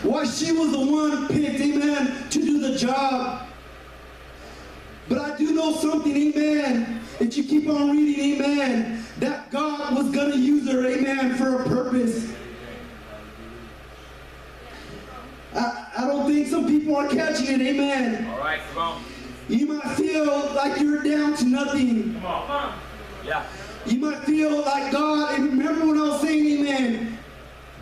why she was the one picked, amen, to do the job. But I do know something, amen, if you keep on reading, amen, that God was going to use her, amen, for a purpose. I don't think some people are catching it, amen. All right, come on. You might feel like you're down to nothing. Come on. Yeah. You might feel like God, and remember when I was saying, amen,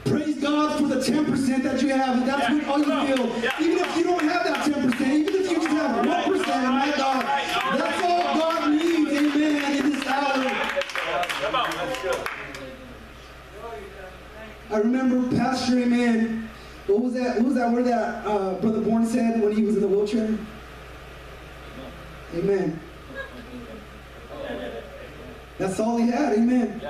praise God for the 10% that you have, and that's what all you feel. Yeah. Even if you don't have that 10%, even if you just have 1%, my God, that's all God needs, amen, in this hour. Come on, that's good. I remember Pastor, amen, what was that word that Brother Bourne said when he was in the wheelchair? Amen. That's all he had, amen.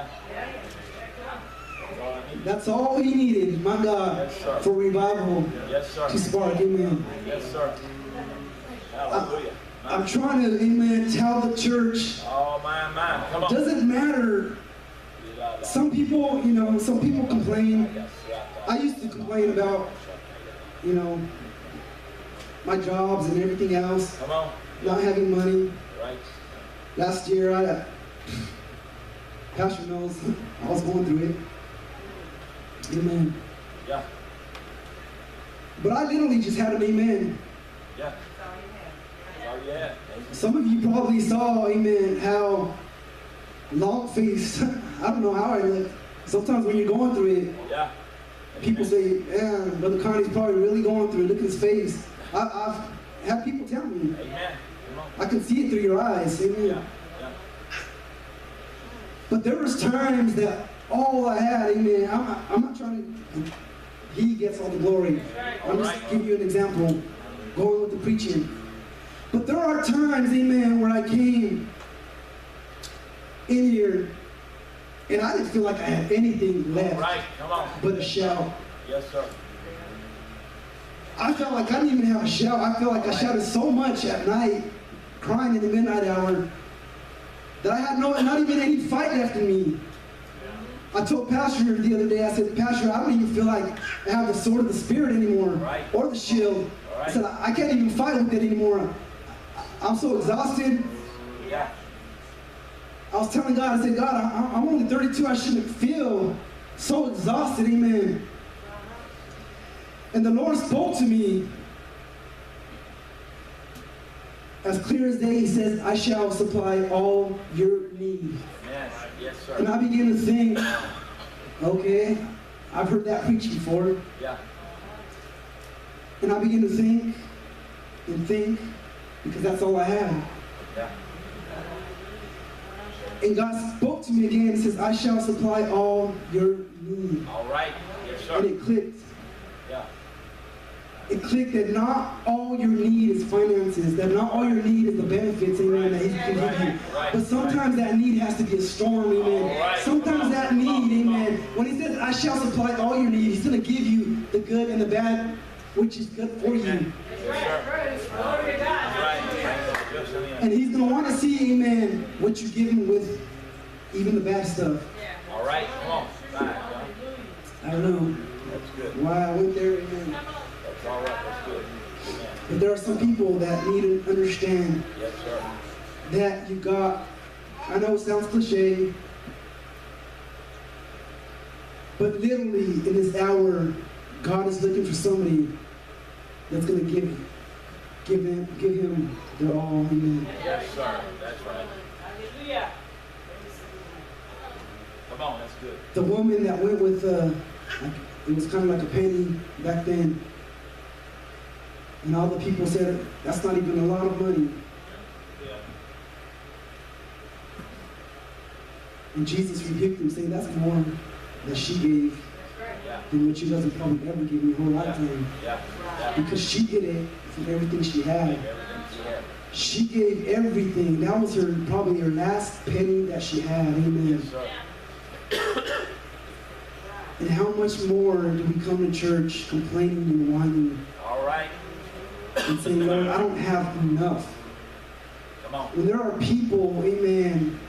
That's all he needed, my God, for revival to spark, amen. Yes, sir. Hallelujah. I'm trying to, amen, tell the church, Oh, man. Come on. doesn't matter. Some people, some people complain. I used to complain about, my jobs and everything else. Come on. Not having money. Right. Last year, Pastor knows I was going through it. Amen. Yeah. But I literally just had an amen. Yeah. Oh, yeah. Some of you probably saw, amen, how long-faced, I don't know how I look. Sometimes when you're going through it, Yeah. people say, yeah, Brother Conde's probably really going through it. Look at his face. I've had people tell me. Amen. Come on. I can see it through your eyes. Amen. Yeah. But there was times that all I had, amen, I'm not trying to, he gets all the glory. I'm just giving you an example, going with the preaching. But there are times, amen, where I came in here and I didn't feel like I had anything left Come on. but a shout. Yes, sir. I felt like I didn't even have a shout. I felt like I shouted so much at night, crying in the midnight hour, that I had not even any fight left in me. I told Pastor the other day, I said, Pastor, I don't even feel like I have the sword of the Spirit anymore, or the shield. I said, I can't even fight with it anymore. I'm so exhausted. Yeah. I was telling God, I said, God, I'm only 32. I shouldn't feel so exhausted, amen. And the Lord spoke to me as clear as day. He says, I shall supply all your need. Yes, sir. And I began to think, okay, I've heard that preached before. Yeah. And I began to think, because that's all I had. Yeah. And God spoke to me again and says, I shall supply all your need. All right. Yes, sir. And it clicked. Yeah. It clicked that not all your need is finances, that not all your need is the benefits, amen, that He can give you. But sometimes that need has to be a storm, amen. Sometimes that need, amen, when He says, I shall supply all your need, He's going to give you the good and the bad, which is good for you. And He's going to want to see, amen, what you give Him with even the bad stuff. All right, come on. I don't know That's good. why I went there, amen. That's all right. That's good. Amen. But there are some people that need to understand Yes, sir. that you got, I know it sounds cliche, but literally in this hour, God is looking for somebody that's going to give him their all. Amen. Yes, sir. That's right. Hallelujah. Come on, that's good. The woman that went with, it was kind of like a penny back then. And all the people said, that's not even a lot of money. Yeah. And Jesus rebuked him, saying, that's more that she gave than what you guys have probably ever given your whole lifetime. Yeah. Because she did it from everything she had. Everything she had. She gave everything. That was probably her last penny that she had. Amen. Yes, sir. And how much more do we come to church complaining and whining All right. and saying, Lord, I don't have enough. Come on. When there are people, amen,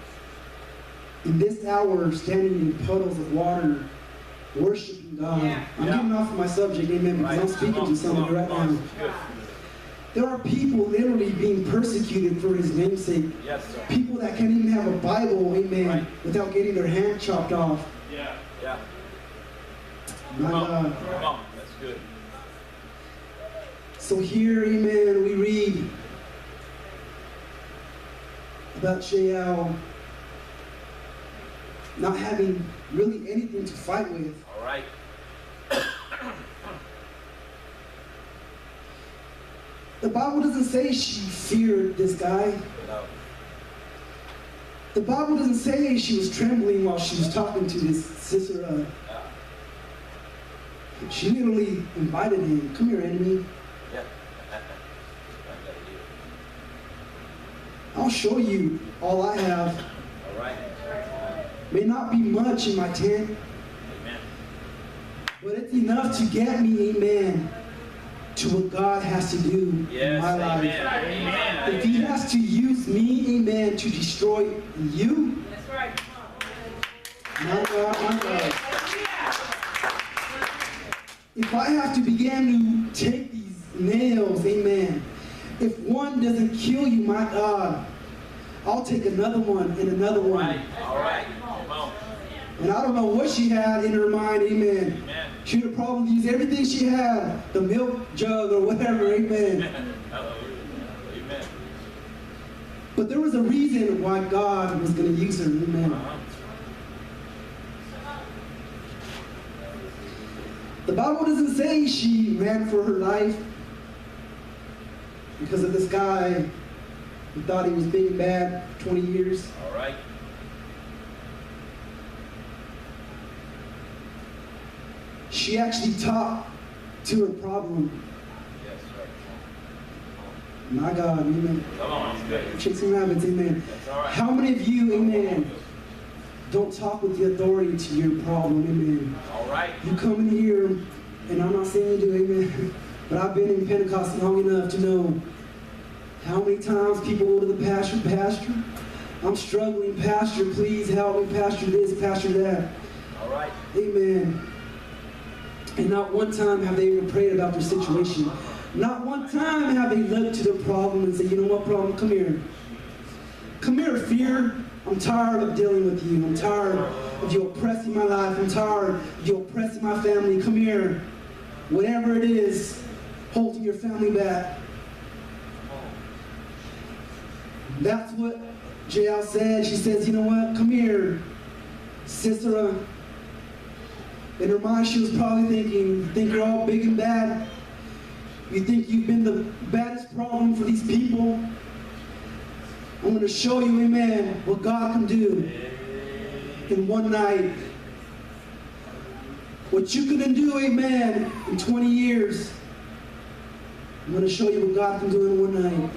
in this hour standing in puddles of water, worshiping God. Yeah. I'm getting off of my subject, amen, because I'm speaking to somebody right now. Good. There are people literally being persecuted for his namesake. Yes, sir. People that can't even have a Bible, amen, Right. without getting their hand chopped off. Yeah. Yeah. My Come on. God. Come on. That's good. So here, amen, we read about Jael not having really anything to fight with. All right. The Bible doesn't say she feared this guy. No. The Bible doesn't say she was trembling while she was talking to this sister. Yeah. She literally invited him. Come here, enemy. Yeah. I'll show you all I have. All right. May not be much in my tent, Amen. but it's enough to get me, amen, to what God has to do in Yes. my life. Amen. Amen. If he has to use me, amen, to destroy you, That's right. my God, my God. If I have to begin to take these nails, amen, if one doesn't kill you, my God, I'll take another one and another All one. right. All right. Come on. And I don't know what she had in her mind, amen. Amen. She would have probably used everything she had, the milk jug or whatever, amen. Hallelujah. Amen. But there was a reason why God was going to use her, amen. Uh-huh. The Bible doesn't say she ran for her life because of this guy who thought he was big and bad for 20 years. All right. She actually talked to her problem. Yes, sir. My God, amen. Come on. That's good. Chasing rabbits, amen. That's all right. How many of you, amen, don't talk with the authority to your problem, amen? All right. You come in here, and I'm not saying you do, amen, but I've been in Pentecost long enough to know how many times people go to the pastor, Pastor, I'm struggling, Pastor, please help me, Pastor this, Pastor that. All right. Amen. And not one time have they ever prayed about their situation. Not one time have they looked to their problem and said, you know what problem, come here. Come here, fear. I'm tired of dealing with you. I'm tired of you oppressing my life. I'm tired of you oppressing my family. Come here. Whatever it is, holding your family back. That's what Jael said. She says, you know what? Come here, sister. In her mind, she was probably thinking, you think you're all big and bad? You think you've been the baddest problem for these people? I'm going to show you, amen, what God can do in one night. What you couldn't do, amen, in 20 years. I'm going to show you what God can do in one night.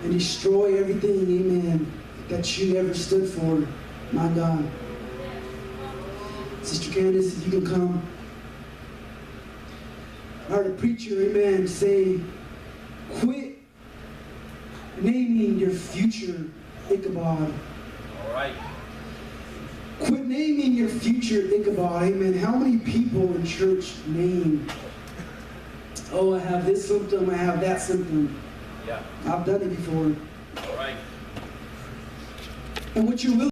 And destroy everything, amen, that you ever stood for, my God. Sister Candace, if you can come. I heard a preacher, amen, say, quit naming your future Ichabod. All right. Quit naming your future Ichabod, amen. How many people in church name, oh, I have this symptom, I have that symptom. Yeah. I've done it before. All right. And what you're willing